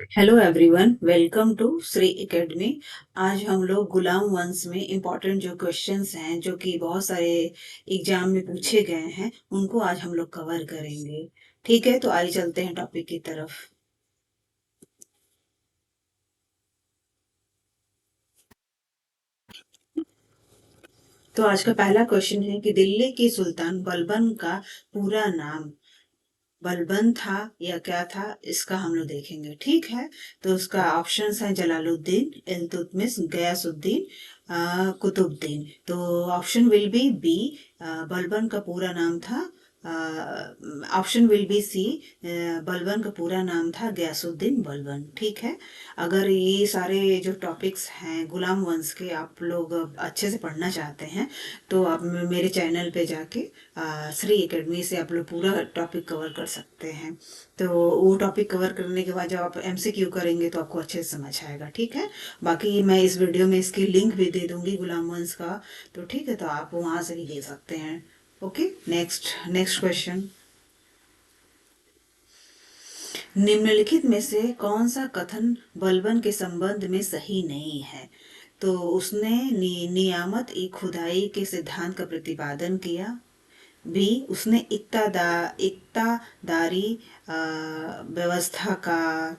Hello everyone, welcome to Shri Academy. आज हम लोग गुलाम वंश में इम्पोर्टेंट जो क्वेश्चंस हैं जो कि बहुत सारे एग्जाम में पूछे गए हैं उनको आज हम लोग कवर करेंगे। ठीक है, तो आइए चलते हैं टॉपिक की तरफ। तो आज का पहला क्वेश्चन है कि दिल्ली के सुल्तान बलबन का पूरा नाम बलबन था या क्या था, इसका हम लोग देखेंगे। ठीक है, तो उसका ऑप्शंस हैं जलालुद्दीन, इल्तुतमिश, गयासुद्दीन, कुतुबुद्दीन। तो option will be B, Balban का पूरा नाम था, option will be C, Balban का पूरा नाम था गयासुद्दीन बलबन। ठीक है, अगर ये सारे जो टॉपिक्स हैं गुलाम वंश के आप लोग अच्छे से पढ़ना चाहते हैं तो आप मेरे चैनल पे जाके श्री एकेडमी से आप लोग पूरा टॉपिक कवर कर सकते हैं। तो वो टॉपिक कवर करने के बाद जब आप एमसीक्यू करेंगे तो आपको अच्छे से समझ आएगा। ठीक है, बाकी मैं इस वीडियो में इसकी लिंक भी दे दूंगी गुलाम वंश का, तो ठीक है, तो आप वहाँ से भी दे सकते हैं। Okay, next next question. निम्नलिखित में से कौन सा कथन बलबन के संबंध में सही नहीं है? तो उसने नियामत ई खुदाई के सिद्धांत का प्रतिपादन किया। बी, उसने इक्तादारी व्यवस्था का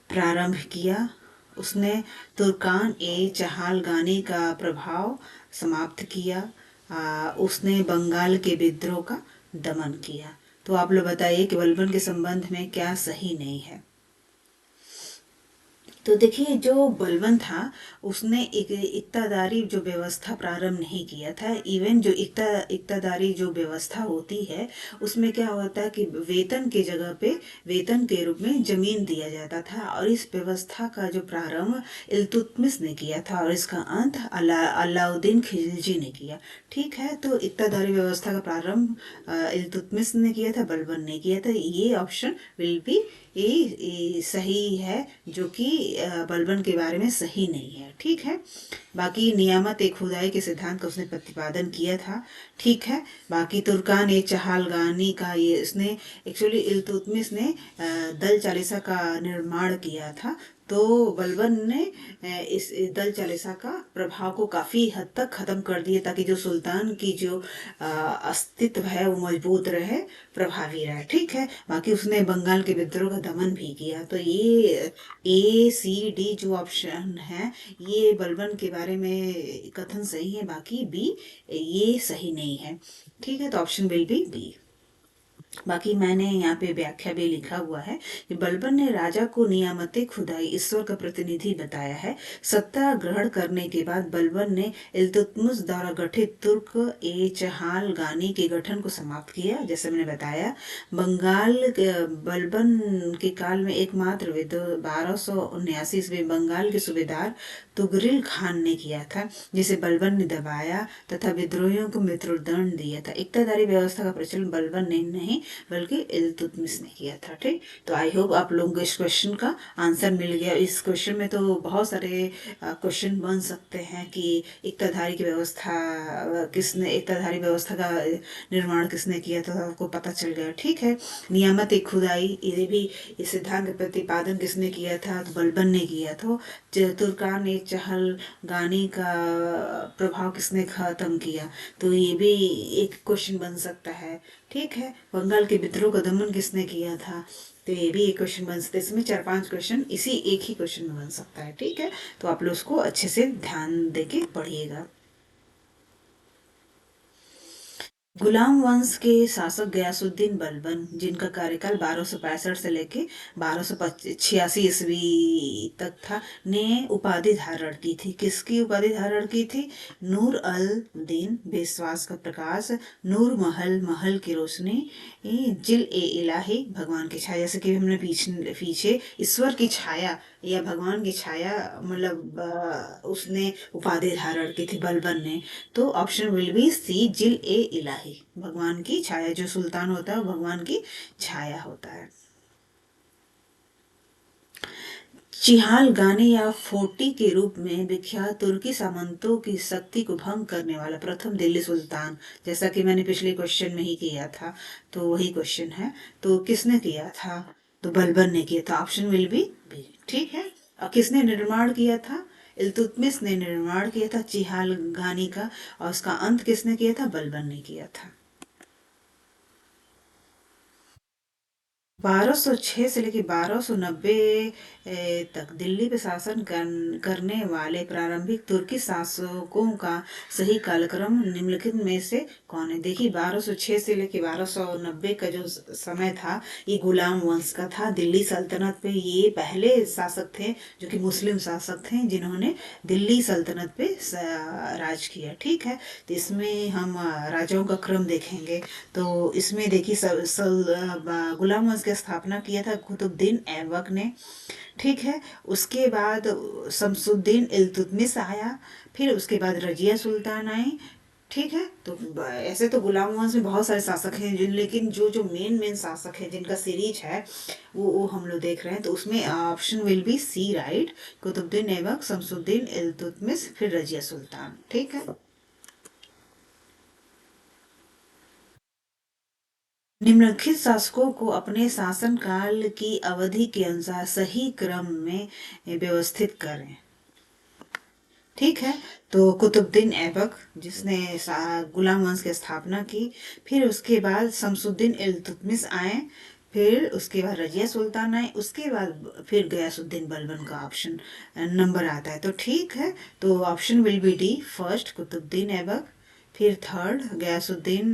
प्रारंभ किया। उसने तुर्कान ए चहालगानी का प्रभाव समाप्त किया। उसने बंगाल के विद्रोह का दमन किया। तो आप लोग बताइए कि बलबन के संबंध में क्या सही नहीं है। तो देखिए, जो बलबन था उसने एक इक्तादारी जो व्यवस्था प्रारंभ नहीं किया था। इवन जो इक्तादारी जो व्यवस्था होती है उसमें क्या होता है कि वेतन के जगह पे वेतन के रूप में जमीन दिया जाता था, और इस व्यवस्था का जो प्रारंभ इल्तुतमिश ने किया था और इसका अंत अलाउद्दीन खिलजी ने किया। ठीक है, तो इक्तादारी व्यवस्था का प्रारंभ इल्तुतमिश ने किया था, बलबन ने किया था। ये ऑप्शन विल बी ये सही है, जो कि बलबन के बारे में सही नहीं है। ठीक है, बाकी नियामत एक खुदाई के सिद्धांत का उसने प्रतिपादन किया था। ठीक है, बाकी तुर्कान ए चहालगानी का ये इसने एक्चुअली इल्तुतमिश ने दल चालीसा का निर्माण किया था। तो बलबन ने इस दल चालीसा का प्रभाव को काफ़ी हद तक ख़त्म कर दिया ताकि जो सुल्तान की जो अस्तित्व है वो मजबूत रहे, प्रभावी रहे। ठीक है, बाकी उसने बंगाल के विद्रोह का दमन भी किया। तो ये ए सी डी जो ऑप्शन है ये बलबन के बारे में कथन सही है, बाकी बी ये सही नहीं है। ठीक है, तो ऑप्शन विल बी बी। बाकी मैंने यहाँ पे व्याख्या भी लिखा हुआ है कि बलबन ने राजा को नियामते खुदाई ईश्वर का प्रतिनिधि बताया है। सत्ता ग्रहण करने के बाद बलबन ने इल्तुतमिश द्वारा गठित तुर्क ए चहाल गानी के गठन को समाप्त किया, जैसे मैंने बताया। बलबन के काल में एकमात्र विद्रोह 1279 ईस्वी बंगाल के सूबेदार तुगरिल खान ने किया था, जिसे बलबन ने दबाया तथा विद्रोहियों को मृत्युदंड दिया था। इक्तादारी व्यवस्था का प्रचलन बलबन ने नहीं बल्कि इल्तुतमिश ने किया था। ठीक, तो आई होप आप लोगों को इस क्वेश्चन का आंसर मिल गया। इस क्वेश्चन में तो बहुत सारे क्वेश्चन बन सकते हैं कि इक्ताधारी की व्यवस्था किसने इक्ताधारी व्यवस्था का निर्माण किसने किया था, आपको पता चल गया। ठीक है, नियामत एक खुदाई ये भी इस सिद्धांत का प्रतिपादन किसने किया था, तो बलबन ने किया। तो तुर्कान ने चहल गानी का प्रभाव किसने खत्म किया, तो ये भी एक क्वेश्चन बन सकता है। ठीक है, बंगाल के विद्रोह का दमन किसने किया था, तो ये भी एक क्वेश्चन बन सकता है। इसमें 4-5 क्वेश्चन इसी एक ही क्वेश्चन में बन सकता है। ठीक है, तो आप लोग उसको अच्छे से ध्यान देके पढ़िएगा। गुलाम वंश के शासक गयासुद्दीन बलबन, जिनका कार्यकाल 1265 से लेके 1286 ईस्वी तक था, ने उपाधि धारण की थी। किसकी उपाधि धारण की थी? नूर अल दिन, विश्वास का प्रकाश, नूर महल, महल की रोशनी, जिल ए इलाही, भगवान की छाया। जैसे कि हमने पीछे पीछे ईश्वर की छाया या भगवान की छाया, मतलब उसने उपाधि धारण की थी बलबन ने। तो ऑप्शन विल बी सी, जिल ए इलाही, भगवान की छाया। जो सुल्तान होता है वो भगवान की छाया होता है। चिहाल गाने या फोर्टी के रूप में विख्यात तुर्की सामंतों की शक्ति को भंग करने वाला प्रथम दिल्ली सुल्तान, जैसा कि मैंने पिछले क्वेश्चन में ही किया था, तो वही क्वेश्चन है। तो किसने किया था? तो बलबन ने किया था। Option will be B. ठीक है। और किसने निर्माण किया था? इल्तुतमिश ने निर्माण किया था चिहालगानी का, और उसका अंत किसने किया था? बलबन ने किया था। 1206 से लेकर 1290 तक दिल्ली पे शासन करने वाले प्रारंभिक तुर्की शासकों का सही कालक्रम निम्नलिखित में से कौन है? देखिए, 1206 से लेकर 1290 का जो समय था, ये गुलाम वंश का था। दिल्ली सल्तनत पे ये पहले शासक थे जो कि मुस्लिम शासक थे, जिन्होंने दिल्ली सल्तनत पे राज किया। ठीक है। तो इसमें हम राजाओं का क्रम देखेंगे। तो इसमें देखिए, गुलाम वंश की स्थापना किया था कुतुबुद्दीन ऐबक ने। ठीक है। उसके बाद शमसुद्दीन इल्तुतमिश आया। फिर उसके बाद रजिया सुल्तान आई। ठीक है। तो ऐसे तो गुलाम वंश में बहुत सारे शासक हैं, जिन लेकिन जो जो मेन मेन शासक हैं जिनका सीरीज है, वो हम लोग देख रहे हैं। तो उसमें option will be C, right. Qutubuddin Aibak, Shamsuddin Iltutmish, फिर रजिया सुल्तान। ठीक है। निम्नलिखित शासकों को अपने शासनकाल की अवधि के अनुसार सही क्रम में व्यवस्थित करें। ठीक है। तो कुतुबुद्दीन ऐबक, जिसने गुलाम वंश की स्थापना की। फिर उसके बाद शमसुद्दीन इल्तुतमिश आए। फिर उसके बाद रजिया सुल्तान आए। उसके बाद फिर गयासुद्दीन बलबन का ऑप्शन नंबर आता है। तो ठीक है। तो option will be D, first Qutubuddin Aibak, फिर थर्ड गयासुद्दीन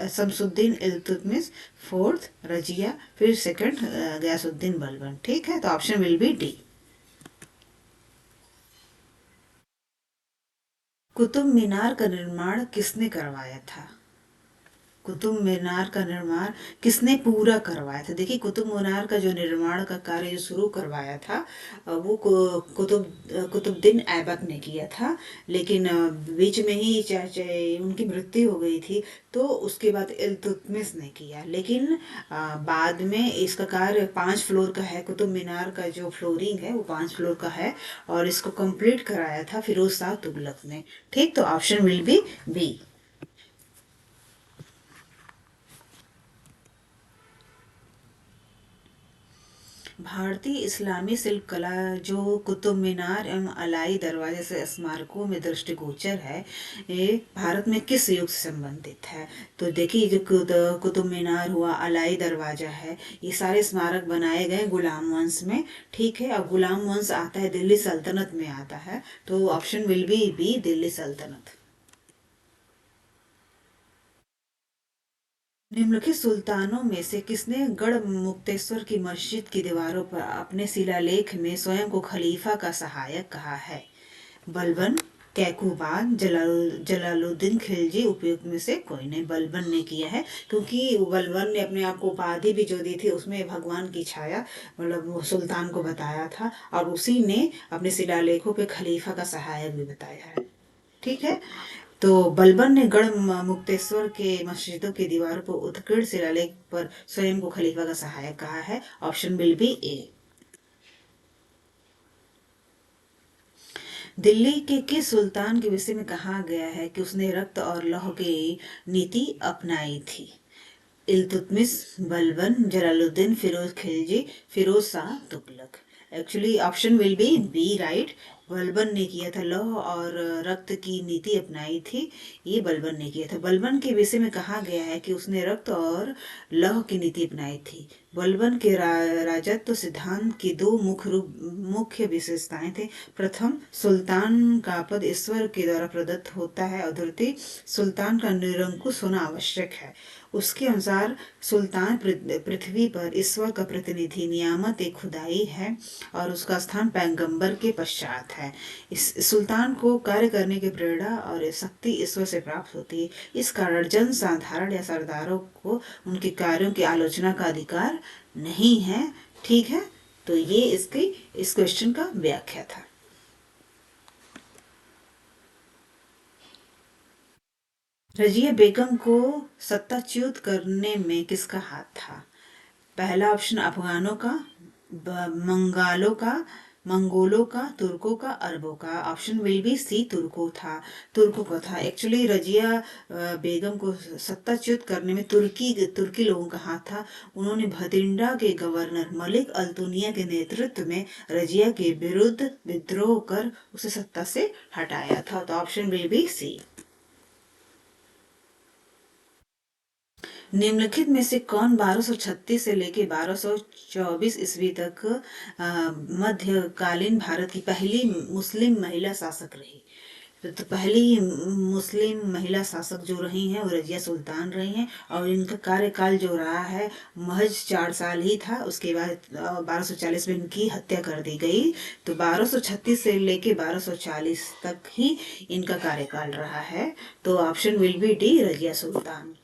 शमसुद्दीन इल्तुतमिश, फोर्थ रजिया, फिर सेकंड गयासुद्दीन बलबन। ठीक है। तो option will be D. Qutub Minar का निर्माण किसने करवाया था? कुतुब मीनार का निर्माण किसने पूरा करवाया था? देखिए, कुतुब मीनार का जो निर्माण का कार्य जो शुरू करवाया था, वो कुतुबुद्दीन ऐबक ने किया था। लेकिन बीच में ही उनकी मृत्यु हो गई थी। तो उसके बाद इल्तुतमिश ने किया। लेकिन बाद में इसका कार्य 5 फ्लोर का है। कुतुब मीनार का जो फ्लोरिंग है वो 5 फ्लोर का है, और इसको कंप्लीट कराया था फिरोज शाह तुगलक ने। ठीक। तो ऑप्शन विल बी बी। भारतीय इस्लामी शिल्प कला जो कुतुब मीनार एवं अलाई दरवाजे से स्मारकों में दृष्टिगोचर है, ये भारत में किस युग से संबंधित है? तो देखिए, जो कुतुब मीनार हुआ, अलाई दरवाजा है, ये सारे स्मारक बनाए गए गुलाम वंश में। ठीक है। अब गुलाम वंश आता है, दिल्ली सल्तनत में आता है। तो option will be B, Delhi सल्तनत। निम्नलिखित सुल्तानों में से किसने गढ़ मुक्तेश्वर की मस्जिद की दीवारों पर अपने शिलालेख में स्वयं को खलीफा का सहायक कहा है? बलबन, कैकूबाद, जलालुद्दीन खिलजी, उपयुक्त में से कोई नहीं। बलबन ने किया है, क्योंकि बलबन ने अपने आप को उपाधि भी जो दी थी, उसमें भगवान की छाया, मतलब वो सुल्तान को बताया था, और उसी ने अपने शिलालेखों पे खलीफा का सहायक भी बताया है। ठीक है। तो बलबन ने गढ़ मुक्तेश्वर के मस्जिदों की दीवारों पर उत्कीर्ण शिलालेख पर स्वयं को खलीफा का सहायक कहा है। ऑप्शन विल बी ए। दिल्ली के किस सुल्तान के विषय में कहा गया है कि उसने रक्त और लौह की नीति अपनाई थी? Iltutmish, Balban, Jalaluddin, Firoz Khilji, Firoz Shah Tughlaq. Actually option will be B, right. Balban ने किया था, लौह और रक्त की नीति अपनाई थी। ये बलबन ने किया था। बलबन के विषय में कहा गया है कि उसने रक्त और लौह की नीति अपनाई थी। बलबन के राजत्व सिद्धांत की दो मुख्य विशेषताएं थे। प्रथम, सुल्तान का पद ईश्वर के द्वारा प्रदत्त होता है, और द्वितीय, सुल्तान का निरंकुश होना आवश्यक है। उसके अनुसार सुल्तान पृथ्वी पर ईश्वर का प्रतिनिधि, नियामत एक खुदाई है, और उसका स्थान पैगंबर के पश्चात है। इस सुल्तान को कार्य करने की प्रेरणा और शक्ति ईश्वर से प्राप्त होती है। इस कारण जन साधारण या सरदारों को उनके कार्यों की आलोचना का अधिकार नहीं है। ठीक है। तो ये इसकी इस क्वेश्चन का व्याख्या था। रजिया बेगम को सत्ताच्युत करने में किसका हाथ था? पहला ऑप्शन अफगानों का, मंगालों का, मंगोलों का, तुर्कों का, अरबों का? ऑप्शन विल बी सी, तुर्कों का था। एक्चुअली रजिया बेगम को सत्ताच्युत करने में तुर्की तुर्की लोगों का हाथ था। उन्होंने भटिंडा के गवर्नर मलिक अल्तुनिया के नेतृत्व में रजिया के विरुद्ध विद्रोह कर उसे सत्ता से हटाया था। तो ऑप्शन विल बी सी। निम्नलिखित में से कौन 1236 से लेकर 1224 ईस्वी तक मध्यकालीन भारत की पहली मुस्लिम महिला शासक रही? तो पहली मुस्लिम महिला शासक जो रही हैं वो रजिया सुल्तान रही हैं, और इनका कार्यकाल जो रहा है महज 4 साल ही था। उसके बाद 1240 में इनकी हत्या कर दी गई। तो 1236 से लेके 1240 तक ही इनका कार्यकाल रहा है। तो option will be D, Razia Sultan.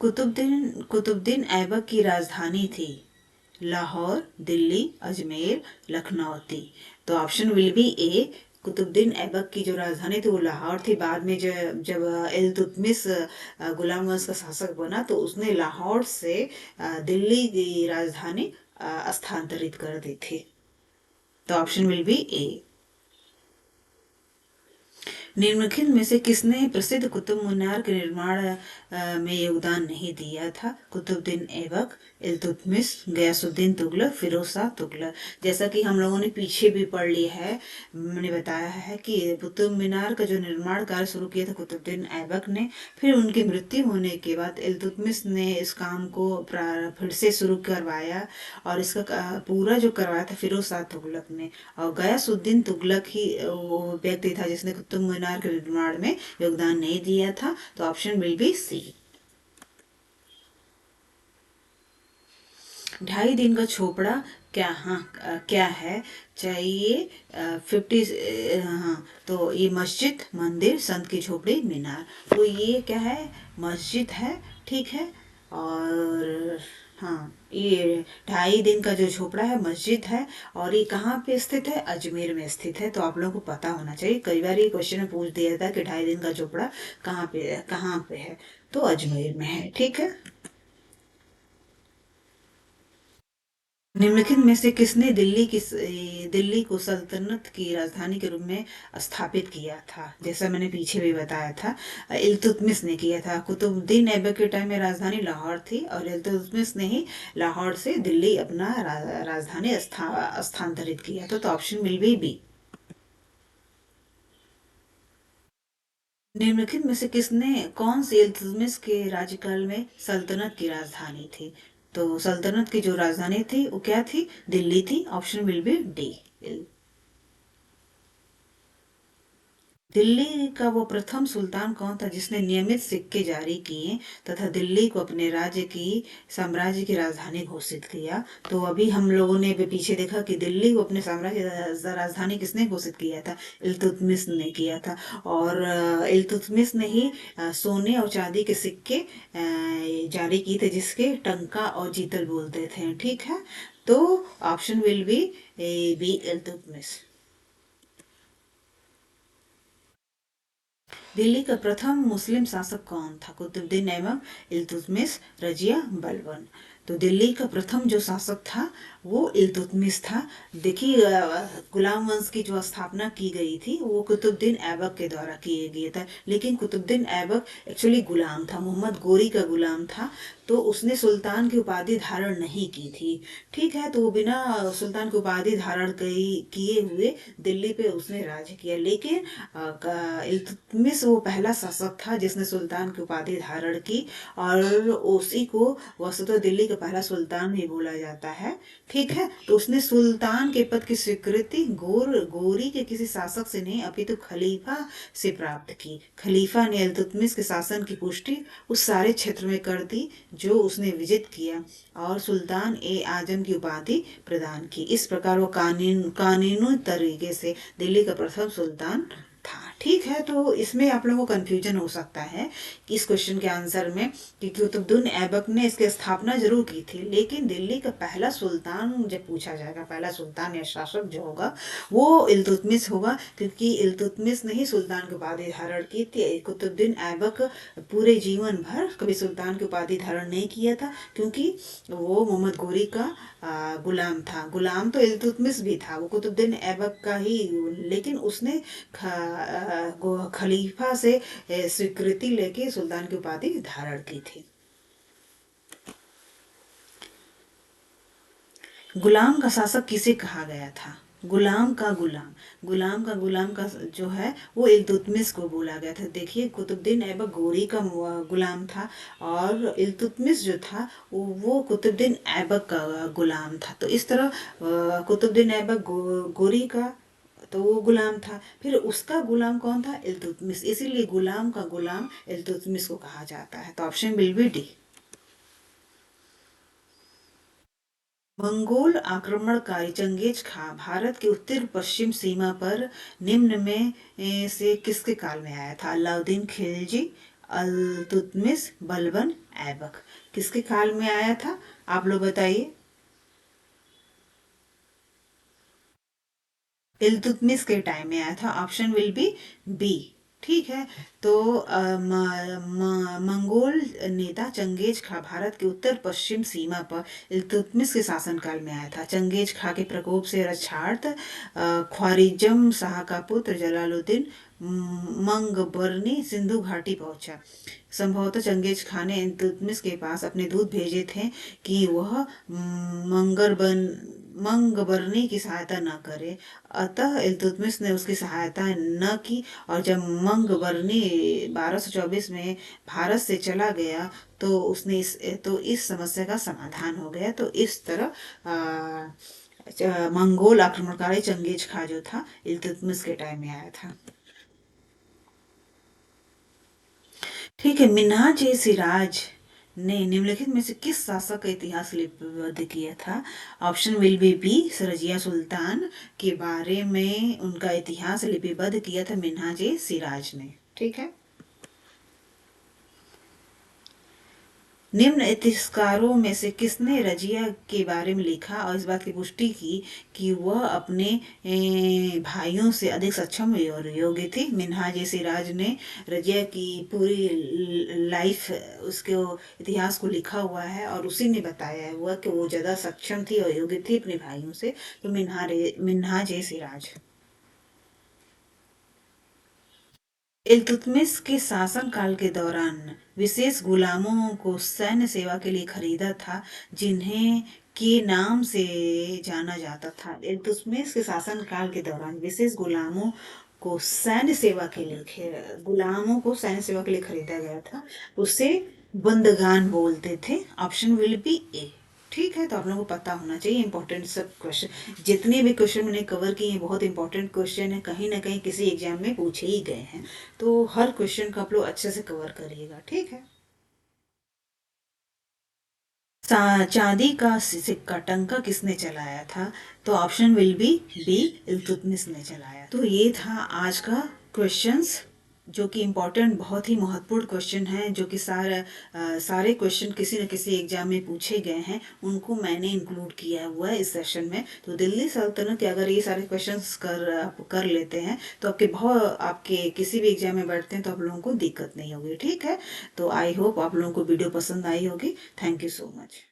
Qutubuddin Aibak की राजधानी थी लाहौर, दिल्ली, अजमेर, लखनऊ थी। तो option will be A. Qutubuddin Aibak की जो राजधानी थी वो लाहौर थी। बाद में जब जब इल्तुतमिश गुलाम वंश का शासक बना तो उसने लाहौर से दिल्ली की राजधानी स्थानांतरित कर दी थी। तो ऑप्शन विल बी ए। निम्नलिखित में से किसने प्रसिद्ध कुतुब मीनार के निर्माण में योगदान नहीं दिया था? कुतुबुद्दीन ऐबक, इल्तुतमिश, गयासुद्दीन तुगलक, फिरोज शाह तुगलक। जैसा कि हम लोगों ने पीछे भी पढ़ लिया है, मैंने बताया है कि कुतुब मीनार का जो निर्माण कार्य शुरू किया था कुतुबुद्दीन ऐबक ने। फिर उनकी मृत्यु होने के बाद इल्तुतमिश ने इस काम को फिर से शुरू करवाया, और इसका पूरा जो करवाया था फिरोज शाह तुगलक ने। और गयासुद्दीन तुगलक ही वो व्यक्ति था जिसने कुतुब मीनार के निर्माण में योगदान नहीं दिया था। तो ऑप्शन विल बी सी। 2.5 दिन का झोपड़ा क्या? हाँ, क्या है चाहिए? 50। हाँ, तो ये मस्जिद, मंदिर, संत की झोपड़ी, मीनार। तो ये क्या है? मस्जिद है, ठीक है। और हाँ, ये 2.5 दिन का जो झोपड़ा है मस्जिद है, और ये कहाँ पे स्थित है? अजमेर में स्थित है। तो आप लोगों को पता होना चाहिए, कई बार ये क्वेश्चन में पूछ दिया था कि 2.5 दिन का झोपड़ा कहाँ पे है? तो अजमेर में है, ठीक है। निम्नलिखित में से किसने दिल्ली को सल्तनत की राजधानी के रूप में स्थापित किया था? जैसा मैंने पीछे भी बताया था, इल्तुतमिश ने किया था। कुतुबुद्दीन ऐबक के टाइम में राजधानी लाहौर थी, और इल्तुतमिश ने ही लाहौर से दिल्ली अपना राजधानी स्थानांतरित किया था। तो ऑप्शन विल बी बी। निम्नलिखित में से कौन सी इल्तुतमिश के राज्यकाल में सल्तनत की राजधानी थी? तो सल्तनत की जो राजधानी थी वो क्या थी? दिल्ली थी। Option will be D. Delhi का वो प्रथम सुल्तान कौन था जिसने नियमित सिक्के जारी किए तथा दिल्ली को अपने साम्राज्य की राजधानी घोषित किया? तो अभी हम लोगों ने भी पीछे देखा कि दिल्ली को अपने साम्राज्य की राजधानी किसने घोषित किया था? इल्तुतमिश ने किया था। और इल्तुतमिश ने ही सोने और चांदी के सिक्के जारी किए थे, जिसके टंका और जीतल बोलते थे, ठीक है। तो option will B Iltutmish. Delhi का प्रथम मुस्लिम शासक कौन था? कुतुबुद्दीन ऐबक, इल्तुतमिश, रजिया, बलबन। तो दिल्ली का प्रथम जो शासक था वो इल्तुतमिश था। देखिए, गुलाम वंश की जो स्थापना की गई थी वो कुतुबुद्दीन ऐबक के द्वारा किया गया था। लेकिन कुतुबुद्दीन ऐबक एक्चुअली गुलाम था, मोहम्मद गोरी का गुलाम था। तो उसने सुल्तान की उपाधि धारण नहीं की थी, ठीक है। तो वो बिना सुल्तान की उपाधि धारण किए हुए दिल्ली पे उसने राज्य किया। लेकिन इल्तुतमिश वो पहला शासक था जिसने सुल्तान की उपाधि धारण की, और उसी को वस्तुतः दिल्ली का पहला सुल्तान भी बोला जाता है, ठीक है। तो उसने सुल्तान के पद की स्वीकृति गोरी के किसी शासक से नहीं अपितु खलीफा से प्राप्त की। खलीफा ने इल्तुतमिश के शासन की पुष्टि उस सारे क्षेत्र में कर दी जो उसने विजित किया, और सुल्तान ए आजम की उपाधि प्रदान की। इस प्रकार वो कानूनी तरीके से दिल्ली का प्रथम सुल्तान था। ठीक है, तो इसमें आप लोगों को कंफ्यूजन हो सकता है कि इस क्वेश्चन के आंसर में कि कुतुबुद्दीन ऐबक ने इसकी स्थापना जरूर की थी, लेकिन दिल्ली का पहला सुल्तान जब पूछा जाएगा, पहला सुल्तान या शासक जो होगा वो इल्तुतमिश होगा, क्योंकि इल्तुतमिश ने ही सुल्तान की उपाधि धारण की थी। कुतुबुद्दीन ऐबक पूरे जीवन भर कभी सुल्तान की उपाधि धारण नहीं किया था, क्योंकि वो मोहम्मद गोरी का गुलाम था। गुलाम तो इल्तुतमिश भी था, वो कुतुबुद्दीन ऐबक का ही, लेकिन उसने खलीफा से स्वीकृति लेके सुल्तान की उपाधि धारण की थी। गुलाम का शासक किसे कहा गया था? गुलाम का गुलाम, गुलाम का जो है वो इल्तुतमिश को बोला गया था। देखिए, कुतुबुद्दीन ऐबक गोरी का गुलाम था, और इल्तुतमिश जो था वो कुतुबुद्दीन ऐबक का गुलाम था। तो इस तरह कुतुबुद्दीन ऐबक गोरी का तो वो गुलाम था, फिर उसका गुलाम कौन था? इल्तुतमिश, इसीलिए गुलाम का गुलाम इल्तुतमिश को कहा जाता है। तो option will be D. Mongol आक्रमणकारी चंगेज खां भारत की उत्तर पश्चिम सीमा पर निम्न में से किसके काल में आया था? अलाउद्दीन खिलजी, अल्तुतमिश, बलबन, ऐबक, किसके काल में आया था? आप लोग बताइए। इल्तुतमिश के टाइम में आया था। Option will be B. ठीक है, तो मंगोल नेता चंगेज खा भारत के उत्तर पश्चिम सीमा पर इल्तुतमिश के शासनकाल में आया था। चंगेज खा के प्रकोप से रक्षार्थ ख्वारिज्म शाह का पुत्र जलालुद्दीन मंगबरनी सिंधु घाटी पहुंचा। संभवतः चंगेज खान ने इल्तुतमिश के पास अपने दूत भेजे थे कि वह मंगरबन मंगबरनी की सहायता न करे, अतः इल्तुतमिश ने उसकी सहायता न की, और जब मंगबरनी 1224 में भारत से चला गया तो इस समस्या का समाधान हो गया। तो इस तरह मंगोल आक्रमणकारी चंगेज खा जो था इल्तुतमिश के टाइम में आया था। ठीक है, मिन्हाज ए सिराज ने निम्नलिखित में से किस शासक का इतिहास लिपिबद्ध किया था? Option will be B. सरजिया सुल्तान के बारे में उनका इतिहास लिपिबद्ध किया था मिन्हाज ए सिराज ने। ठीक है, निम्न इतिहासकारों में से किसने रजिया के बारे में लिखा और इस बात की पुष्टि की कि वह अपने भाइयों से अधिक सक्षम और योग्य थी? मिन्हाज ए सिराज ने रजिया की पूरी लाइफ, उसके इतिहास को लिखा हुआ है, और उसी ने बताया हुआ कि वो ज़्यादा सक्षम थी और योग्य थी अपने भाइयों से। तो मिन्हाज ए सिराज। इल्तुतमिश के शासनकाल के दौरान विशेष गुलामों को सैन्य सेवा के लिए खरीदा था, जिन्हें के नाम से जाना जाता था। इल्तुतमिश के शासनकाल के दौरान विशेष गुलामों को सैन्य सेवा के लिए खरीदा गया था। उसे बंदगान बोलते थे। ऑप्शन विल बी ए। ठीक है, तो आप लोगों को पता होना चाहिए इंपॉर्टेंट सब क्वेश्चन, जितने भी क्वेश्चन मैंने कवर किए हैं बहुत इंपॉर्टेंट क्वेश्चन है, कहीं ना कहीं किसी एग्जाम में पूछे ही गए हैं। तो हर क्वेश्चन को आप लोग अच्छे से कवर करिएगा। ठीक है, चांदी का सिक्का टंका किसने चलाया था? तो option will be B. Iltutmish ने चलाया। तो ये था आज का क्वेश्चंस, जो कि इम्पोर्टेंट, बहुत ही महत्वपूर्ण क्वेश्चन है, जो कि सारे क्वेश्चन किसी न किसी एग्जाम में पूछे गए हैं, उनको मैंने इंक्लूड किया हुआ है इस सेशन में। तो दिल्ली सल्तनत के अगर ये सारे क्वेश्चंस आप कर लेते हैं तो आपके किसी भी एग्जाम में बैठते हैं तो आप लोगों को दिक्कत नहीं होगी। ठीक है, तो आई होप आप लोगों को वीडियो पसंद आई होगी। Thank you so much.